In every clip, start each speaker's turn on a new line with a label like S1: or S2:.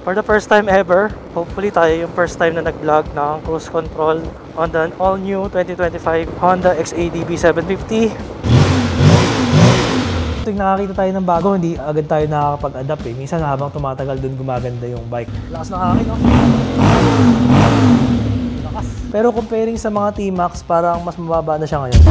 S1: For the first time ever, hopefully tayo yung first time na nag-vlog ng cruise control on the all-new 2025 Honda XADV 750. Tuwing nakakita tayo ng bago, hindi agad tayo nakakapag-adapt eh. Minsan habang tumatagal dun gumaganda yung bike. Lakas ng hangin, no? Lakas. Pero comparing sa mga T-Max, parang mas mababa na siya ngayon.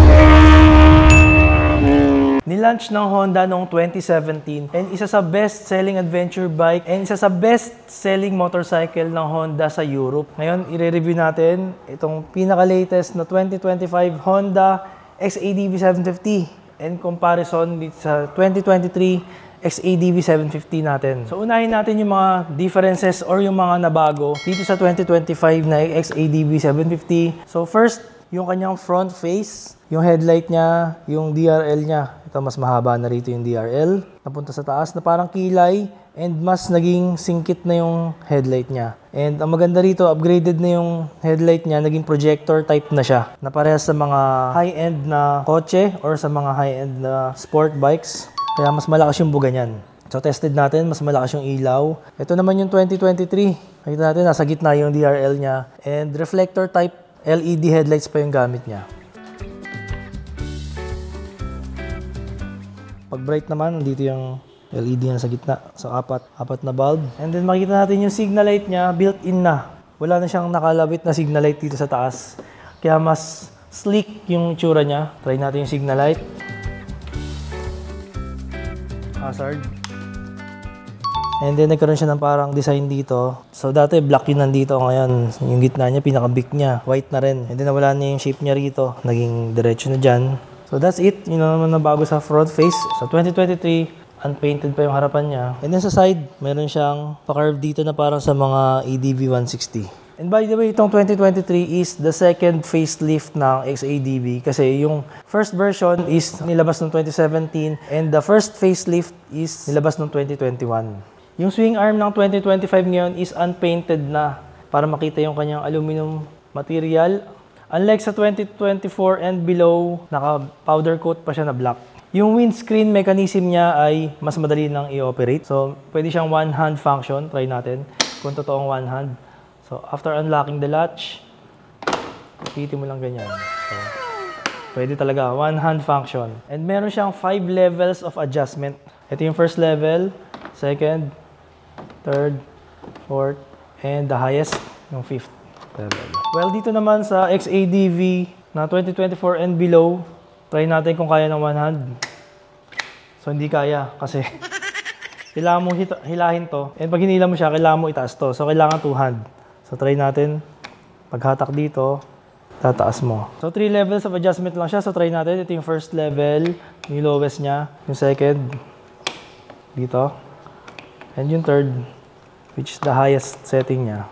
S1: Nilaunch ng Honda noong 2017 and isa sa best-selling adventure bike and isa sa best-selling motorcycle ng Honda sa Europe. Ngayon, i-review natin itong pinaka-latest na 2025 Honda XADV 750 in comparison sa 2023 XADV 750 natin. So, unahin natin yung mga differences or yung mga nabago dito sa 2025 na XADV 750. So, first, yung kanyang front face, yung headlight niya, yung DRL niya. Ito, mas mahaba na rito yung DRL. Napunta sa taas na parang kilay and mas naging singkit na yung headlight niya. And ang maganda rito, upgraded na yung headlight niya, naging projector type na siya. Na parehas sa mga high-end na kotse or sa mga high-end na sport bikes. Kaya mas malakas yung buga niyan. So tested natin, mas malakas yung ilaw. Ito naman yung 2023. Nakita natin, nasa gitna yung DRL niya. And reflector type LED headlights pa yung gamit niya. Pag bright naman, nandito yung LED na sa gitna. So, apat na bulb. And then makikita natin yung signal light niya, built-in na. Wala na siyang nakalabit na signal light dito sa taas. Kaya mas sleek yung itsura niya. Try natin yung signal light. Hazard. And then nagkaroon siya ng parang design dito. So dati black yun nandito, ngayon yung gitna niya, pinaka-big niya, white na rin. And then nawala niya yung shape niya rito, naging diretso na dyan. So that's it, yun naman na bago sa front face. So 2023, unpainted pa yung harapan niya. And then sa side, meron siyang pa-curve dito na parang sa mga ADV 160. And by the way, itong 2023 is the second facelift ng XADV kasi yung first version is nilabas noong 2017 and the first facelift is nilabas noong 2021. Yung swing arm ng 2025 ngayon is unpainted na para makita yung kanyang aluminum material. Unlike sa 2024 and below, naka-powder coat pa siya na black. Yung windscreen mechanism niya ay mas madali nang i-operate. So, pwede siyang one-hand function. Try natin kung totoong one-hand. So, after unlocking the latch, ipitin mo lang ganyan. So, pwede talaga, one-hand function. And meron siyang 5 levels of adjustment. Ito yung first level, second, third, fourth, and the highest, yung 5th level. Well, dito naman sa XADV na 2024 and below, try natin kung kaya ng one hand. So, hindi kaya kasi kailangan mo hilahin to. And pag hinila mo siya, kailangan mo itaas to. So, kailangan 2 hand. So, try natin. Paghatak dito, tataas mo. So, 3 levels of adjustment lang siya. So, try natin. Ito yung first level, yung lowest niya. Yung second, dito. And yung third, which is the highest setting niya.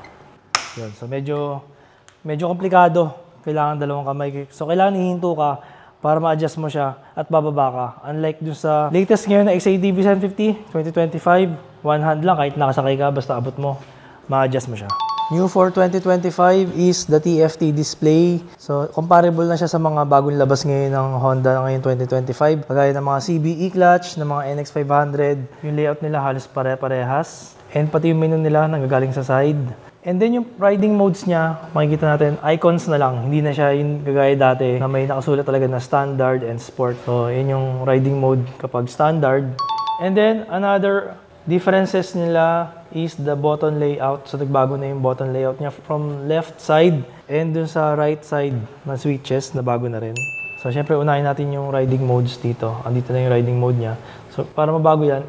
S1: Yun. So, medyo komplikado. Kailangan dalawang kamay. So, kailangan hihinto ka para ma-adjust mo siya at bababa ka. Unlike dun sa latest ngayon na XADV 750, 2025, one hand lang. Kahit nakasakay ka, basta abot mo, ma-adjust mo siya. New for 2025 is the TFT display. So, comparable na siya sa mga bagong labas ngayon ng Honda ngayon 2025. Kagaya ng mga CBE clutch, ng mga NX500. Yung layout nila halos pare-parehas. And pati yung menu nila nanggagaling sa side. And then yung riding modes niya, makikita natin, icons na lang. Hindi na siya yung kagaya dati na may nakasulat talaga na standard and sport. So, yun yung riding mode kapag standard. And then, another differences nila is the button layout. So, nagbago na yung button layout niya from left side and dun sa right side na switches na bago na rin. So, syempre, unahin natin yung riding modes dito. Andito na yung riding mode niya. So, para mabago yan,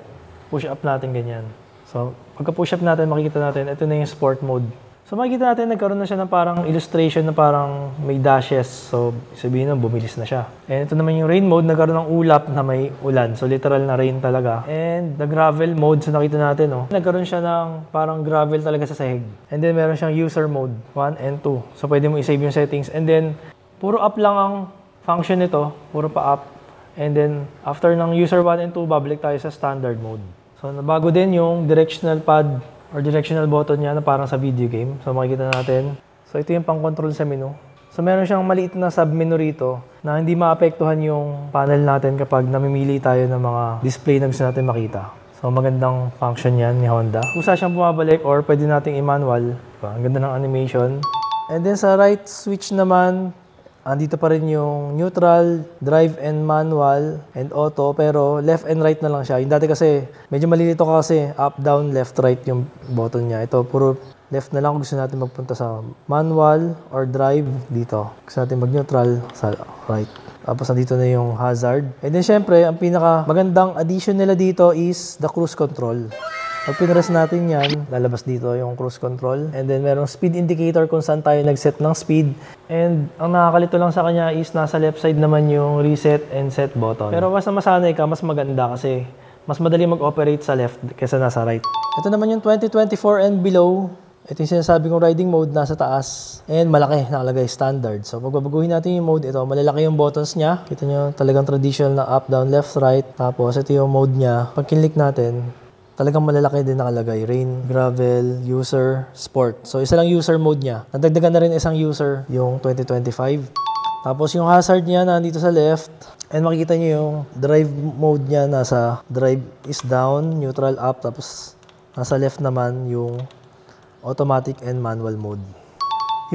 S1: push up natin ganyan. So, pagka push up natin, makikita natin, ito na yung sport mode. So, makikita natin, nagkaroon na siya ng parang illustration na parang may dashes. So, sabihin nun, bumilis na siya. And ito naman yung rain mode, nagkaroon ng ulap na may ulan. So, literal na rain talaga. And the gravel mode, so nakita natin, oh, nagkaroon siya ng parang gravel talaga sa sahig. And then, meron siyang user mode, 1 and 2. So, pwede mo i-save yung settings. And then, puro up lang ang function nito, puro pa up. And then, after ng user 1 and 2, babalik tayo sa standard mode. So, nabago din yung directional pad or directional button niya na parang sa video game. So, makikita natin. So, ito yung pang-control sa menu. So, meron siyang maliit na sub-menu rito na hindi maapektuhan yung panel natin kapag namimili tayo ng mga display na gusto natin makita. So, So magandang function yan ni Honda. Kusa siyang bumabalik or pwede nating i-manual. Ang ganda ng animation. And then sa right switch naman, andito pa rin yung neutral, drive and manual, and auto. Pero left and right na lang siya. Yung dati kasi, medyo malilito ka kasi up, down, left, right yung button niya. Ito, puro left na lang kung gusto natin magpunta sa manual or drive dito. Gusto natin mag-neutral sa right. Tapos nandito na yung hazard. And then syempre, ang pinaka magandang addition nila dito is the cruise control. Pag pinress natin yan, lalabas dito yung cruise control. And then merong speed indicator kung saan tayo nag-set ng speed. And ang nakakalito lang sa kanya is nasa left side naman yung reset and set button. Pero mas masanay ka, mas maganda kasi mas madali mag-operate sa left kaysa nasa right. Ito naman yung 2024 and below. Ito yung sinasabi kong riding mode, nasa taas. And malaki, nakalagay standard. So, pag babaguhin natin yung mode, ito, malalaki yung buttons niya. Kita nyo, talagang traditional na up, down, left, right. Tapos, ito yung mode niya. Pag kinlik natin, talagang malalaki din nakalagay. Rain, gravel, user, sport. So, isa lang user mode niya. Nadagdagan na rin isang user, yung 2025. Tapos, yung hazard niya, nandito sa left. And makikita nyo yung drive mode niya, nasa drive is down, neutral up. Tapos, nasa left naman yung automatic and manual mode.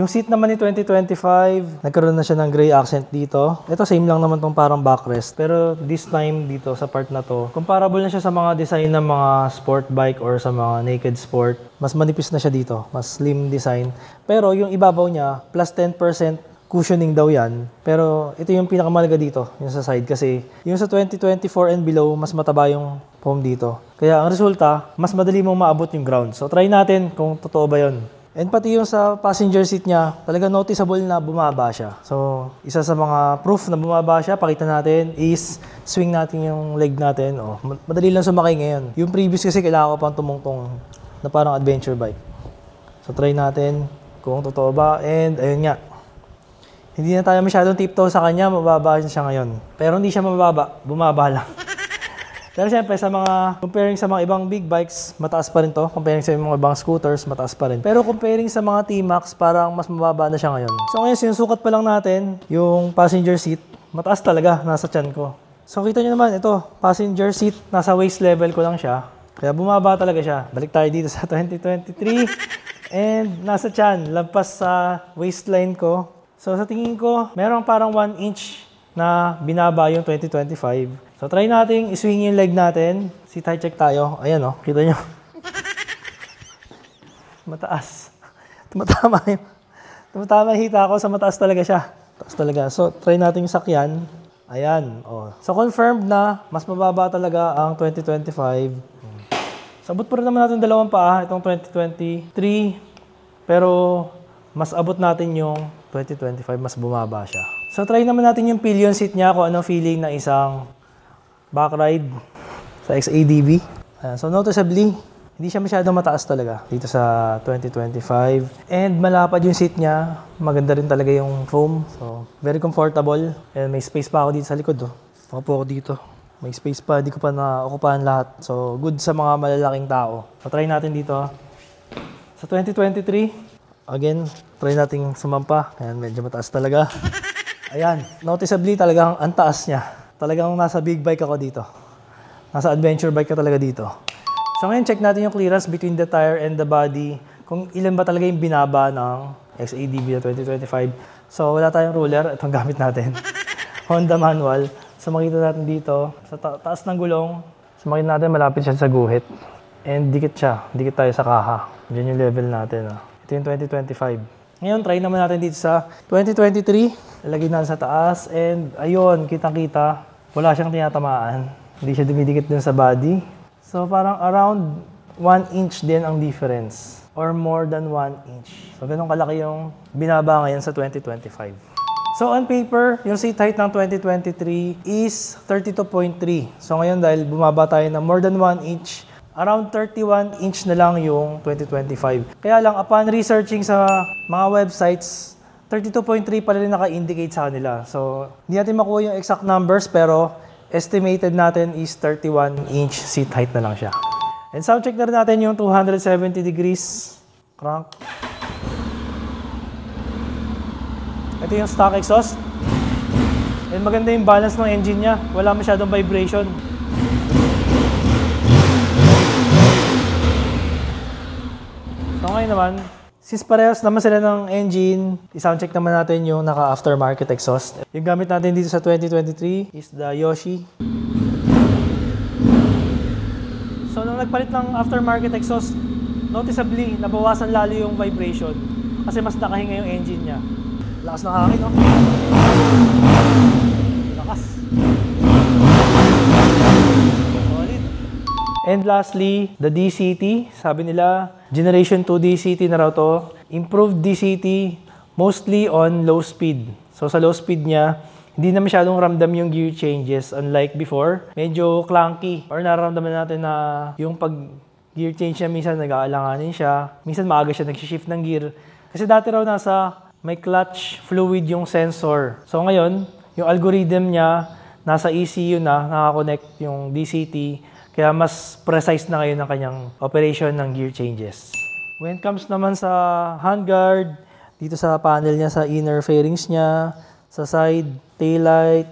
S1: Yung seat naman ni 2025, nagkaroon na siya ng gray accent dito. Ito same lang naman tong parang backrest. Pero this time dito sa part na to, comparable na siya sa mga design ng mga sport bike or sa mga naked sport. Mas manipis na siya dito, mas slim design. Pero yung ibabaw niya, plus 10% cushioning daw yan. Pero ito yung pinakamalaga dito, yung sa side. Kasi yung sa 2024 and below, mas mataba yung foam dito. Kaya ang resulta, mas madali mong maabot yung ground. So try natin kung totoo ba yun. And pati yung sa passenger seat niya, talaga noticeable na bumaba siya. So isa sa mga proof na bumaba siya, pakita natin is swing natin yung leg natin. Oh, madali lang sumakay ngayon. Yung previous kasi kailangan ko pang tumungtong na parang adventure bike. So try natin kung totoo ba. And ayun nga. Hindi na tayo masyadong tiptoe sa kanya, mababa siya ngayon. Pero hindi siya mababa, bumaba lang. Pero siyempre, sa mga, comparing sa mga ibang big bikes, mataas pa rin to. Comparing sa mga ibang scooters, mataas pa rin. Pero comparing sa mga T-Max, parang mas mababa na siya ngayon. So ngayon, sinusukat pa lang natin yung passenger seat. Mataas talaga, nasa tiyan ko. So kita nyo naman, ito, passenger seat, nasa waist level ko lang siya. Kaya bumaba talaga siya. Balik tayo dito sa 2023. And nasa tiyan, lampas sa waistline ko. So sa tingin ko, merong parang 1 inch na binaba yung 2025. So, try natin i-swing yung leg natin. Seat height check tayo. Ayan, oh. Kita nyo. Mataas. Tumatama yung hita ko. Sa mataas talaga siya. Taas talaga. So, try natin yung sakyan. Ayan, oh. So, confirmed na mas mababa talaga ang 2025. Sabot pa rin naman natin dalawang paa. Itong 2023. Pero, mas abot natin yung 2025. Mas bumaba siya. So, try naman natin yung pillion seat niya kung anong feeling na isang back ride sa XADV. So noticeably, hindi siya masyadong mataas talaga dito sa 2025. And malapad yung seat niya. Maganda rin talaga yung foam. So very comfortable. And may space pa ako dito sa likod. Oh. Makapo ako dito. May space pa. Hindi ko pa na-okupahan lahat. So good sa mga malalaking tao. So try natin dito. Sa 2023, again, try nating sumampa. Ayan, medyo mataas talaga. Ayan, noticeably talagang ang taas niya. Talagang nasa big bike ako dito. Nasa adventure bike ka talaga dito. So ngayon, check natin yung clearance between the tire and the body. Kung ilan ba talaga yung binaba ng XADV na 2025. So wala tayong ruler. Itong gamit natin. Honda manual. So makita natin dito, sa taas ng gulong. So makita natin, malapit siya sa guhit. And dikit siya. Dikit tayo sa kaha. Diyan yung level natin. Oh. Ito yung 2025. Ngayon, try naman natin dito sa 2023. Ilagay natin sa taas. And ayun, kitang-kita. Wala siyang tinatamaan. Hindi siya dumidikit dun sa body. So parang around 1 inch din ang difference. Or more than 1 inch. So ganun kalaki yung binaba ngayon sa 2025. So on paper, yung seat height ng 2023 is 32.3. So ngayon dahil bumaba tayo ng more than 1 inch, around 31 inch na lang yung 2025. Kaya lang, upon researching sa mga websites, 32.3 pa rin naka-indicate sa kanila. So, hindi natin makuha yung exact numbers, pero estimated natin is 31 inch seat height na lang siya. And sound check na rin natin yung 270 degrees crank. Ito yung stock exhaust. And maganda yung balance ng engine niya. Wala masyadong vibration. So ngayon naman, since parehas naman sila ng engine, i-soundcheck naman natin yung naka-aftermarket exhaust. Yung gamit natin dito sa 2023 is the Yoshi. So nung nagpalit ng aftermarket exhaust, noticeably, nabawasan lalo yung vibration kasi mas nakahinga yung engine niya. Lakas ng hangin, no? Lakas. Solid. And lastly, the DCT. Sabi nila, Generation 2 DCT na raw to. Improved DCT mostly on low speed. So sa low speed niya, hindi na masyadong ramdam yung gear changes. Unlike before, medyo clunky. Or nararamdaman natin na yung pag gear change niya, minsan nag-aalanganin siya. Minsan maaga siya nag-shift ng gear. Kasi dati raw may clutch fluid yung sensor. So ngayon, yung algorithm niya, nasa ECU na, nakakonect yung DCT. Kaya mas precise na ngayon ang kanyang operation ng gear changes. When it comes naman sa handguard, dito sa panel niya, sa inner fairings niya, sa side, taillight,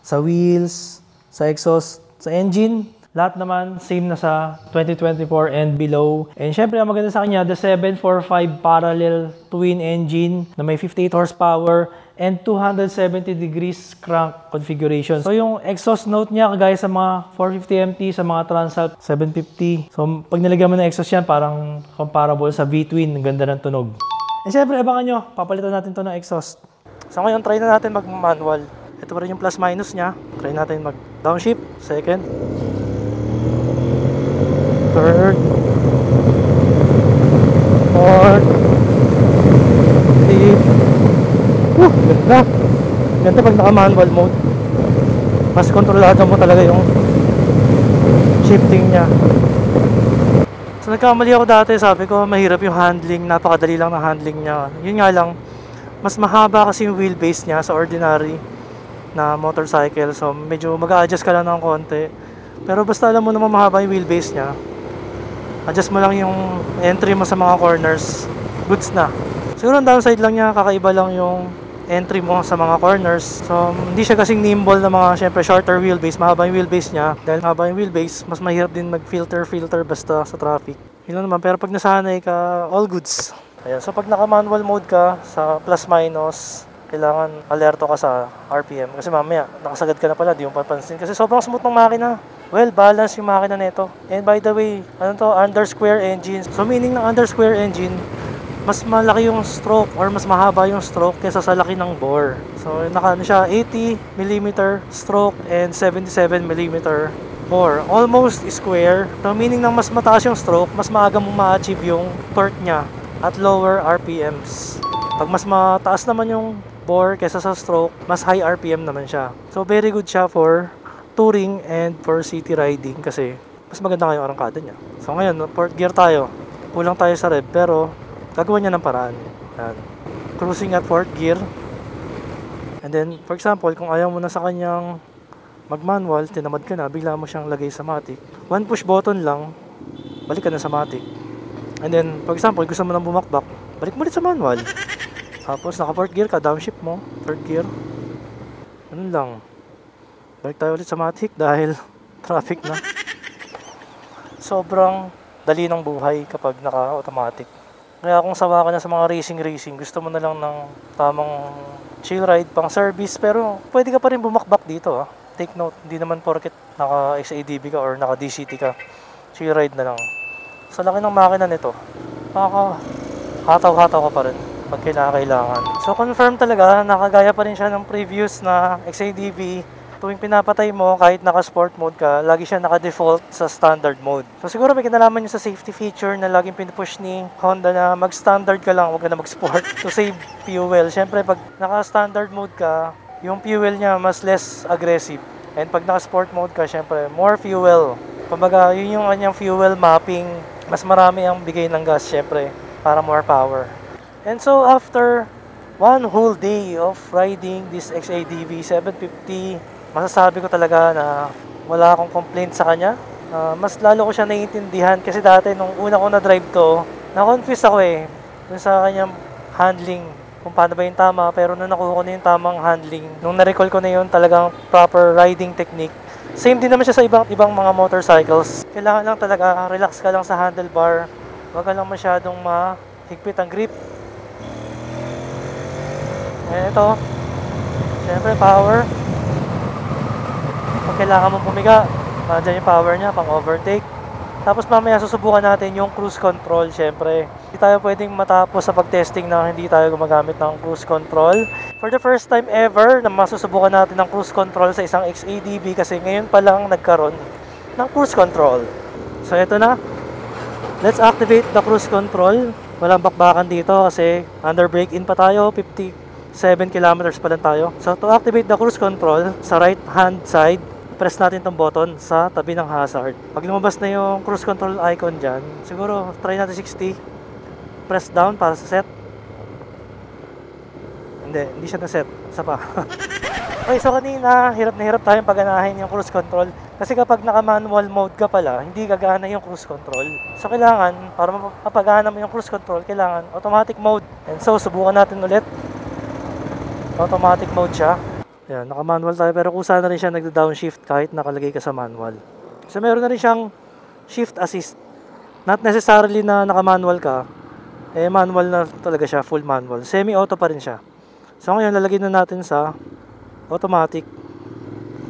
S1: sa wheels, sa exhaust, sa engine, lahat naman same na sa 2024 and below. And syempre, ang maganda sa kanya, the 745 parallel twin engine na may 58 horsepower and 270 degrees crank configuration. So yung exhaust note niya, kagaya sa mga 450MT, sa mga Transalp 750. So pag nilagyan mo ng exhaust yan, parang comparable sa V-twin. Ang ganda ng tunog. And syempre, abangan nyo, papalitan natin to ng exhaust. So ngayon, try na natin mag-manual. Ito pa rin yung plus-minus niya. Try natin mag-downshift, second, third, fourth, fifth. Ganda. Ganda pag naka-manual mode. Mas kontrolado mo talaga yung shifting niya. So nagkamali ako dati, sabi ko mahirap yung handling, napakadali lang ng handling niya. Yun nga lang, mas mahaba kasi yung wheelbase niya sa ordinary na motorcycle. So medyo mag-a-adjust ka lang ng konti. Pero basta alam mo naman mahaba yung wheelbase niya, adjust mo lang yung entry mo sa mga corners, goods na. Siguro ang downside lang niya, kakaiba lang yung entry mo sa mga corners. So hindi siya kasing nimble na mga, syempre shorter wheelbase, mahaba yung wheelbase niya. Dahil mahaba yung wheelbase, mas mahirap din mag-filter basta sa traffic. Yun lang naman, pero pag nasanay ka, all goods. Ayan, so pag naka-manual mode ka sa plus-minus, kailangan alerto ka sa RPM. Kasi mamaya, nakasagad ka na pala, di mo papansin. Kasi sobrang smooth ng makina. Well, balance yung makina nito. And by the way, under square engine. So meaning ng under square engine, mas malaki yung stroke or mas mahaba yung stroke kaysa sa laki ng bore. So naka siya 80mm stroke and 77mm bore. Almost square. So meaning ng mas mataas yung stroke, mas maaga mo ma-achieve yung torque niya at lower RPMs. Pag mas mataas naman yung bore kaysa sa stroke, mas high RPM naman siya. So very good siya for touring and for city riding kasi mas maganda nga yung arangkada niya. So ngayon, fourth gear tayo. Kulang tayo sa rev pero gagawa niya ng paraan. Yan. Cruising at fourth gear. And then, for example, kung ayaw mo na sa kanyang mag-manual, tinamad ka na, bigla mo siyang lagay sa matic. One push button lang, balik ka na sa matic. And then, for example, gusto mo nang bumakbak, balik mo ulit sa manual. Tapos, naka fourth gear ka, downshift mo, third gear. Ano lang. Balik tayo ulit sa matic dahil traffic na. Sobrang dali ng buhay kapag naka-automatic. Kaya kung sawa ka na sa mga racing, gusto mo na lang ng tamang chill ride, pang service, pero pwede ka pa rin bumakbak dito. Take note, hindi naman porket naka-XADV ka or naka-DCT ka, chill ride na lang. Sa laki ng makina nito, hataw-hataw ka pa rin pag kailangan. So confirm talaga, nakagaya pa rin siya ng previous na XADV. Tuwing pinapatay mo, kahit naka-sport mode ka, lagi siya naka-default sa standard mode. So siguro may kinalaman nyo sa safety feature na laging pinupush ni Honda na mag-standard ka lang, huwag ka na mag-sport to save fuel. Siyempre, pag naka-standard mode ka, yung fuel niya mas less aggressive. And pag naka-sport mode ka, siyempre, more fuel. Kumbaga, yun yung kanyang fuel mapping. Mas marami ang bigay ng gas, siyempre, para more power. And so, after one whole day of riding this XADV 750, masasabi ko talaga na wala akong complaint sa kanya. Mas lalo ko siya naiintindihan kasi dati nung una ko na-drive to, na-confuse ako dun sa kanyang handling, kung paano ba yung tama. Pero nung nakuha ko na yung tamang handling, nung na-recall ko na yun talagang proper riding technique, same din naman siya sa ibang mga motorcycles. Kailangan lang talaga relax ka lang sa handlebar, Huwag ka lang masyadong mahigpit ang grip. Ayan ito. Siyempre power. Pag kailangan mong pumiga, nandiyan yung power niya pang overtake. Tapos mamaya susubukan natin yung cruise control. Siyempre, hindi tayo pwedeng matapos sa pag-testing na hindi tayo gumagamit ng cruise control. For the first time ever na masusubukan natin ng cruise control sa isang XADV kasi ngayon pa lang nagkaroon ng cruise control. So ito na. Let's activate the cruise control. Walang bakbakan dito kasi under brake-in pa tayo. 57 kilometers pa lang tayo. So to activate the cruise control, sa right hand side, press natin tong button sa tabi ng hazard. Pag lumabas na yung cruise control icon dyan, siguro try natin 60. Press down para sa set. Hindi siya na-set. Isa pa. Okay, so kanina, hirap na hirap tayong paganahin yung cruise control. Kasi kapag naka-manual mode ka pala, hindi gagana yung cruise control. So kailangan, para mapagana mo yung cruise control, kailangan automatic mode. And so, subukan natin ulit. Automatic mode siya. Ayan, naka-manual tayo pero kusa na rin siya nagda-downshift kahit nakalagay ka sa manual. So meron na rin siyang shift assist. Not necessarily na naka-manual ka, manual na talaga siya, full manual. Semi-auto pa rin siya. So ngayon lalagay na natin sa automatic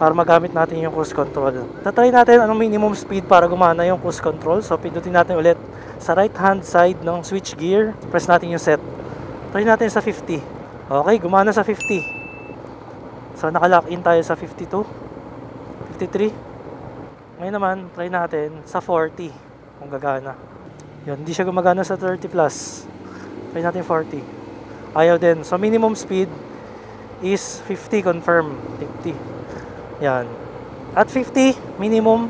S1: para magamit natin yung cruise control. Tatry natin anong minimum speed para gumana yung cruise control. So pindutin natin ulit sa right hand side ng switch gear. Press natin yung set. Try natin sa 50. Okay, gumana sa 50. So naka-lock in tayo sa 52, 53. Ngayon naman, try natin sa 40 kung gagana. Yun, hindi siya gumagana sa 30 plus. Try natin 40. Ayaw din. So minimum speed is 50 confirm. 50. Yan. At 50 minimum,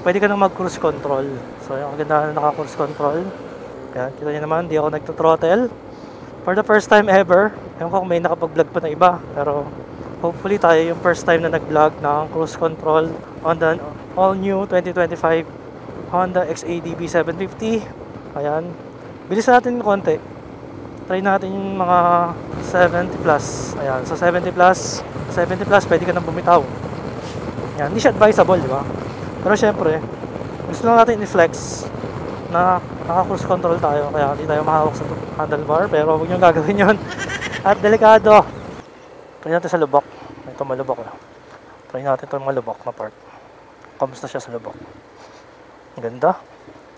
S1: pwede ka nang mag-cruise control. So yung ganda na naka-cruise control. Yan, kita nyo naman, di ako nagto-throttle. For the first time ever, ewan ko kung may nakapag-vlog pa na iba, pero hopefully tayo yung first time na nag-vlog ng cruise control on the all-new 2025 Honda XADV 750. Ayan. Bilisan natin konti. Try natin yung mga 70 plus. Ayan. So 70 plus, pwede ka nang bumitaw. Ayan. Hindi siya advisable, di ba? Pero syempre, gusto lang natin i-flex na naka-cruise control tayo. Kaya hindi tayo mahawak sa handlebar. Pero huwag nyo gagawin yun. At delikado. Try natin sa lubak. Ito malubak na. Try natin itong malubak na part. Kamusta siya sa lubak? Ang ganda.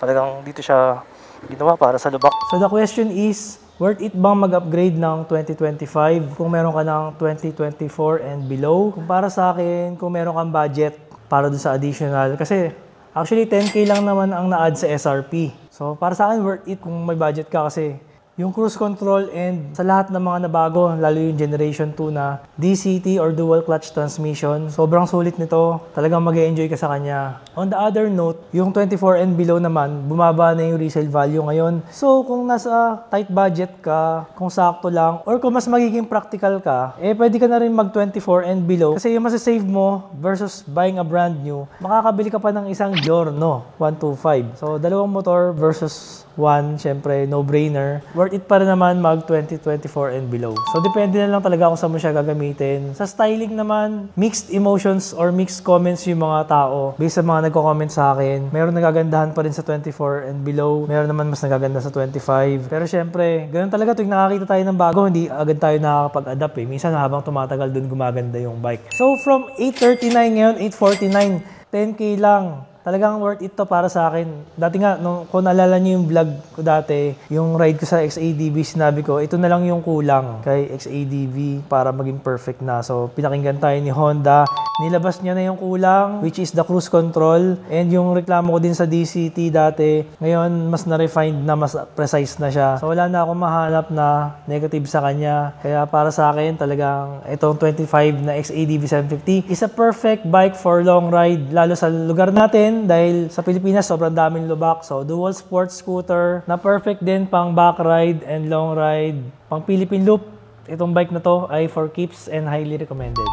S1: Talagang dito siya ginawa para sa lubak. So the question is, worth it bang mag-upgrade ng 2025 kung meron ka ng 2024 and below? Kung para sa akin, kung meron kang budget para doon sa additional. Kasi actually 10K lang naman ang na-add sa SRP. So para sa akin, worth it kung may budget ka kasi yung cruise control and sa lahat ng mga nabago, lalo yung Generation 2 na DCT or dual clutch transmission, sobrang sulit nito. Talagang mag-e-enjoy ka sa kanya. On the other note, yung 24 and below naman, bumaba na yung resale value ngayon. So kung nasa tight budget ka, kung sakto lang, or kung mas magiging practical ka, pwede ka na rin mag 24 and below. Kasi yung masasave mo versus buying a brand new, makakabili ka pa ng isang Giorno 125. So dalawang motor versus one, syempre no-brainer. Worth it pa rin naman mag 2024 and below. So depende na lang talaga kung saan mo siya gagamitin. Sa styling naman, mixed emotions or mixed comments yung mga tao. Based sa mga nagko-comment sa akin, meron nagagandahan pa rin sa 24 and below. Meron naman mas nagaganda sa 25. Pero syempre, ganun talaga tuwing nakakita tayo ng bago, hindi agad tayo nakakapag-adapt eh. Minsan habang tumatagal dun gumaganda yung bike. So from 839 ngayon, 849, 10K lang. Talagang worth it to para sa akin. Dati nga, kung naalala niyo yung vlog ko dati, yung ride ko sa XADV, sinabi ko, ito na lang yung kulang kay XADV para maging perfect na. So, pinakinggan tayo ni Honda. Nilabas niya na yung kulang, which is the cruise control. And yung reklamo ko din sa DCT dati, ngayon, mas na-refined na, mas precise na siya. So, wala na akong mahanap na negative sa kanya. Kaya para sa akin, talagang itong 25 na XADV 750 is a perfect bike for long ride, lalo sa lugar natin. Dahil sa Pilipinas, sobrang daming lubak. So, dual sports scooter na perfect din pang back ride and long ride. Pang Philippine Loop, itong bike na to ay for keeps and highly recommended.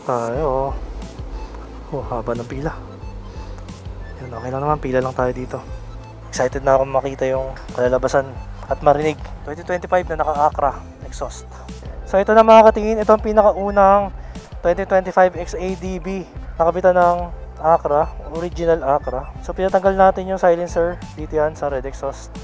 S1: Tayo. Oh, haba ng pila. Yan, okay lang naman. Pila lang tayo dito. Excited na ako makita yung kalalabasan at marinig. 2025 na naka-Acra exhaust. So, ito na mga katingin. Ito ang pinakaunang 2025 XADV. Nakabitan ng Acura, original Acura. So pinatanggal natin yung silencer dito yan sa red exhaust.